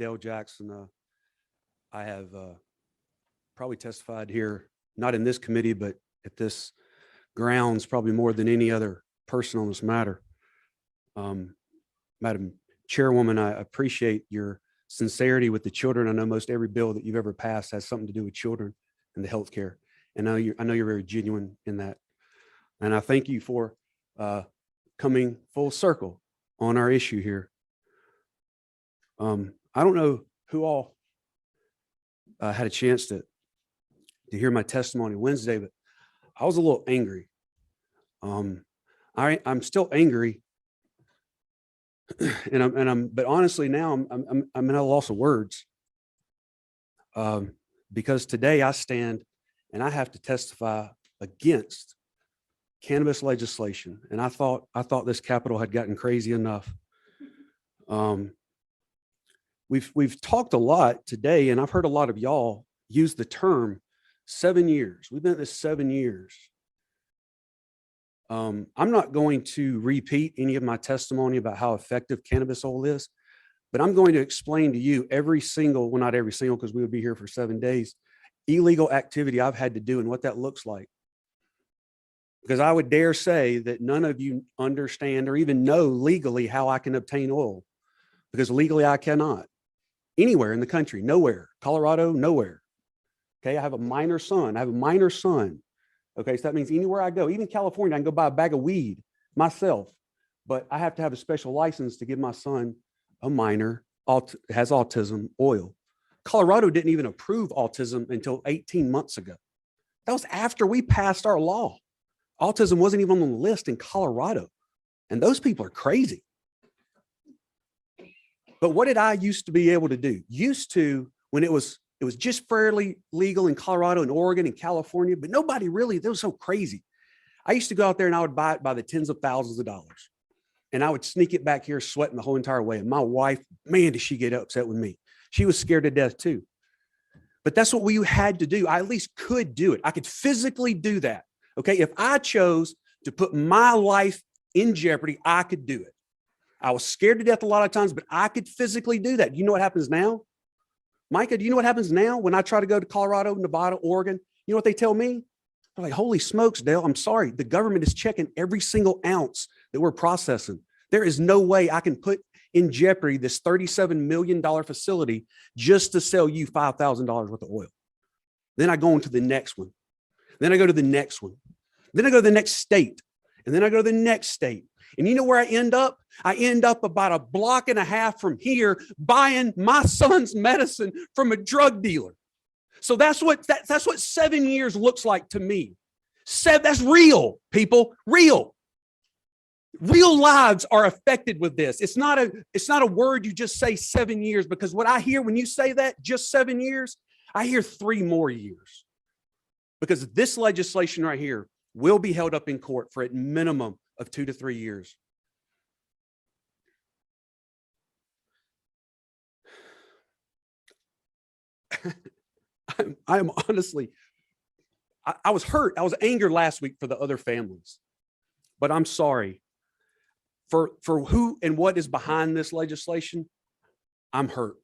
Dale Jackson. I have probably testified here, not in this committee, but at this grounds, probably more than any other person on this matter. Madam Chairwoman, I appreciate your sincerity with the children. I know most every bill that you've ever passed has something to do with children and the healthcare. And I know you're very genuine in that. And I thank you for coming full circle on our issue here. I don't know who all had a chance to hear my testimony Wednesday, but I was a little angry. I'm still angry, but honestly now I'm at a loss of words, because today I stand and I have to testify against cannabis legislation. And I thought this Capitol had gotten crazy enough. We've talked a lot today, and I've heard a lot of y'all use the term 7 years. We've been at this 7 years. I'm not going to repeat any of my testimony about how effective cannabis oil is, but I'm going to explain to you every single, well, not every single, because we would be here for 7 days, illegal activity I've had to do and what that looks like. Because I would dare say that none of you understand or even know legally how I can obtain oil, because legally I cannot. Anywhere in the country, nowhere. Colorado, nowhere. Okay, I have a minor son. Okay, so that means anywhere I go, even California, I can go buy a bag of weed myself, but I have to have a special license to give my son, a minor, has autism, oil. Colorado didn't even approve autism until 18 months ago. That was after we passed our law. Autism wasn't even on the list in Colorado, and those people are crazy. But what did I used to be able to do? Used to, when it was just fairly legal in Colorado and Oregon and California, but nobody really, that was so crazy. I used to go out there and I would buy it by the tens of thousands of dollars. And I would sneak it back here sweating the whole entire way. And my wife, man, did she get upset with me. She was scared to death too. But that's what we had to do. I at least could do it. I could physically do that. Okay, if I chose to put my life in jeopardy, I could do it. I was scared to death a lot of times, but I could physically do that. You know what happens now? Micah, do you know what happens now when I try to go to Colorado, Nevada, Oregon? You know what they tell me? They're like, holy smokes, Dale, I'm sorry. The government is checking every single ounce that we're processing. There is no way I can put in jeopardy this $37 million facility just to sell you $5,000 worth of oil. Then I go into the next one. Then I go to the next one. Then I go to the next state. And then I go to the next state. And you know where I end up? I end up about a block and a half from here buying my son's medicine from a drug dealer. So that's what 7 years looks like to me. That's real, people, real. Real lives are affected with this. It's not a word you just say 7 years, because what I hear when you say that, just 7 years, I hear 3 more years. Because this legislation right here will be held up in court for a minimum of 2 to 3 years. I'm honestly, I was hurt. I was angry last week for the other families, but I'm sorry for who and what is behind this legislation. I'm hurt.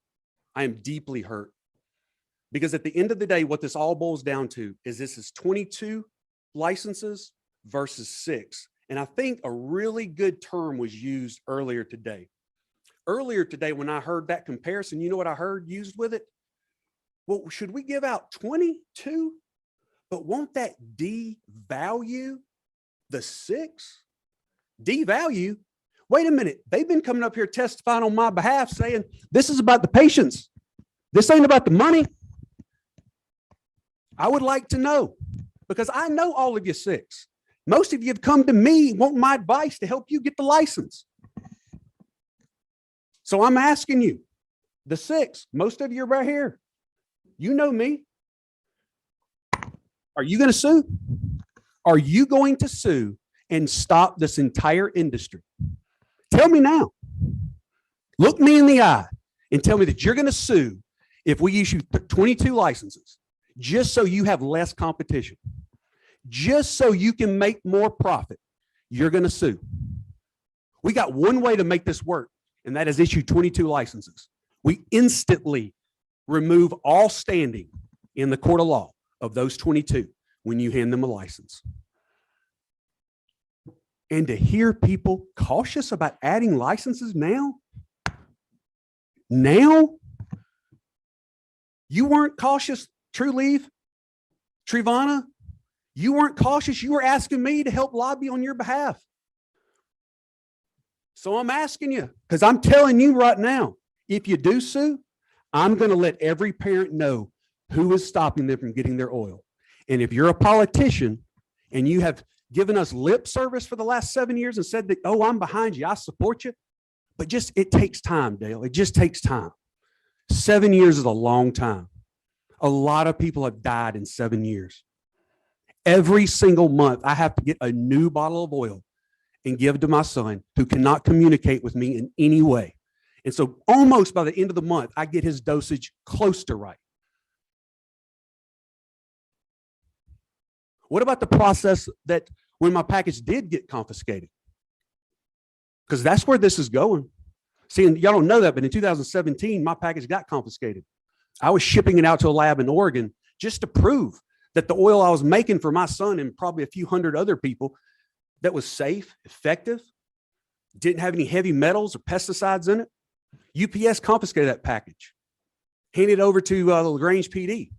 I am deeply hurt, because at the end of the day, what this all boils down to is this is 22 licenses versus 6. And I think a really good term was used earlier today. Earlier today, when I heard that comparison, you know what I heard used with it? Well, should we give out 22? But won't that devalue the 6? Devalue? Wait a minute. They've been coming up here testifying on my behalf saying, this is about the patients. This ain't about the money. I would like to know, because I know all of you 6. Most of you have come to me wanting my advice to help you get the license. So I'm asking you, the 6, most of you are right here. You know me. Are you going to sue? Are you going to sue and stop this entire industry? Tell me now. Look me in the eye and tell me that you're going to sue if we issue 22 licenses, just so you have less competition, just so you can make more profit. You're going to sue. We got one way to make this work, and that is issue 22 licenses. We instantly remove all standing in the court of law of those 22 when you hand them a license. And to hear people cautious about adding licenses now, you weren't cautious, True Leave, Trivana, you weren't cautious. You were asking me to help lobby on your behalf. So I'm asking you, because I'm telling you right now, if you do sue, I'm going to let every parent know who is stopping them from getting their oil. And if you're a politician and you have given us lip service for the last 7 years and said that, oh, I'm behind you, I support you, but just, it takes time, Dale. It just takes time. 7 years is a long time. A lot of people have died in 7 years. Every single month, I have to get a new bottle of oil and give to my son who cannot communicate with me in any way. And so almost by the end of the month, I get his dosage close to right. What about the process that when my package did get confiscated? Because that's where this is going. See, and y'all don't know that, but in 2017, my package got confiscated. I was shipping it out to a lab in Oregon just to prove that the oil I was making for my son and probably a few hundred other people that was safe, effective, didn't have any heavy metals or pesticides in it. UPS confiscated that package, handed it over to LaGrange PD.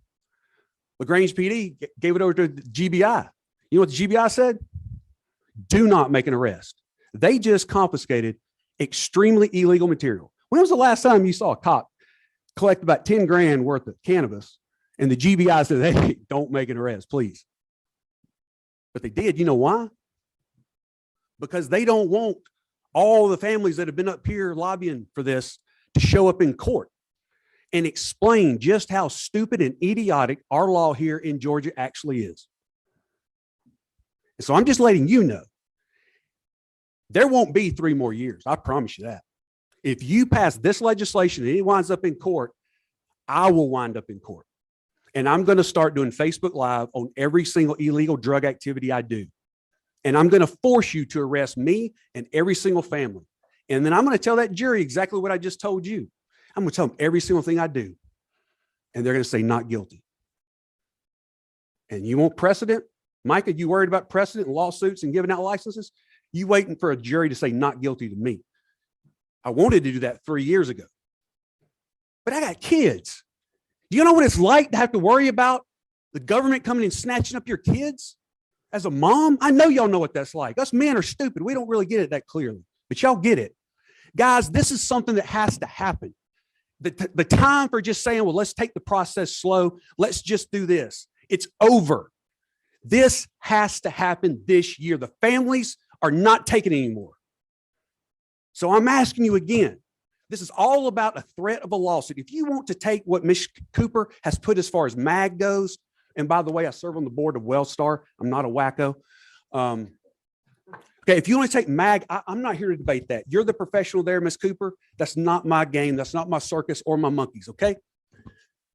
LaGrange PD gave it over to the GBI. You know what the GBI said? Do not make an arrest. They just confiscated extremely illegal material. When was the last time you saw a cop collect about 10 grand worth of cannabis and the GBI said, hey, don't make an arrest, please? But they did. You know why? Because they don't want all the families that have been up here lobbying for this to show up in court and explain just how stupid and idiotic our law here in Georgia actually is. And so I'm just letting you know, there won't be 3 more years. I promise you that. If you pass this legislation and it winds up in court, I will wind up in court. And I'm going to start doing Facebook Live on every single illegal drug activity I do. And I'm going to force you to arrest me and every single family. And then I'm going to tell that jury exactly what I just told you. I'm going to tell them every single thing I do. And they're going to say not guilty. And you want precedent? Micah, you worried about precedent and lawsuits and giving out licenses? You waiting for a jury to say not guilty to me. I wanted to do that 3 years ago. But I got kids. Do you know what it's like to have to worry about the government coming and snatching up your kids? As a mom, I know y'all know what that's like. Us men are stupid. We don't really get it that clearly, but y'all get it. Guys, this is something that has to happen. The time for just saying, well, let's take the process slow. Let's just do this. It's over. This has to happen this year. The families are not taking it anymore. So I'm asking you again, this is all about a threat of a lawsuit. If you want to take what Ms. Cooper has put as far as MAG goes, and by the way, I serve on the board of Wellstar. I'm not a wacko. Okay, if you want to take MAG, I'm not here to debate that. You're the professional there, Ms. Cooper. That's not my game. That's not my circus or my monkeys, okay?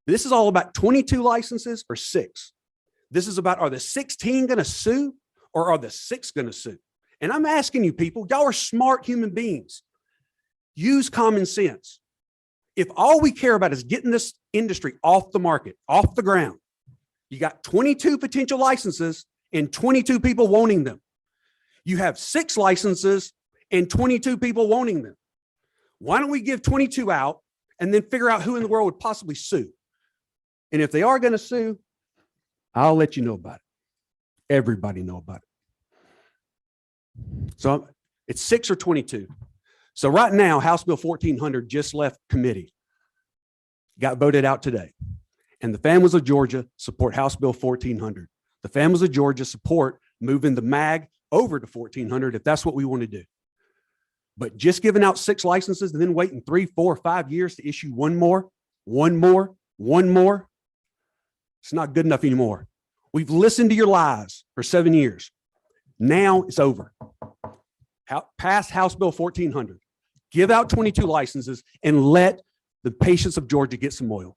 This is all about 22 licenses or 6. This is about, are the 16 going to sue or are the 6 going to sue? And I'm asking you people, y'all are smart human beings. Use common sense. If all we care about is getting this industry off the market, off the ground, you got 22 potential licenses and 22 people wanting them. You have 6 licenses and 22 people wanting them. Why don't we give 22 out and then figure out who in the world would possibly sue? And if they are going to sue, I'll let you know about it. Everybody know about it. So it's 6 or 22. So right now, House Bill 1400 just left committee, got voted out today. And the families of Georgia support House Bill 1400. The families of Georgia support moving the MAG over to 1400 if that's what we want to do. But just giving out 6 licenses and then waiting 3, 4, 5 years to issue one more, it's not good enough anymore. We've listened to your lies for 7 years. Now it's over. Pass House Bill 1400. Give out 22 licenses and let the patients of Georgia get some oil.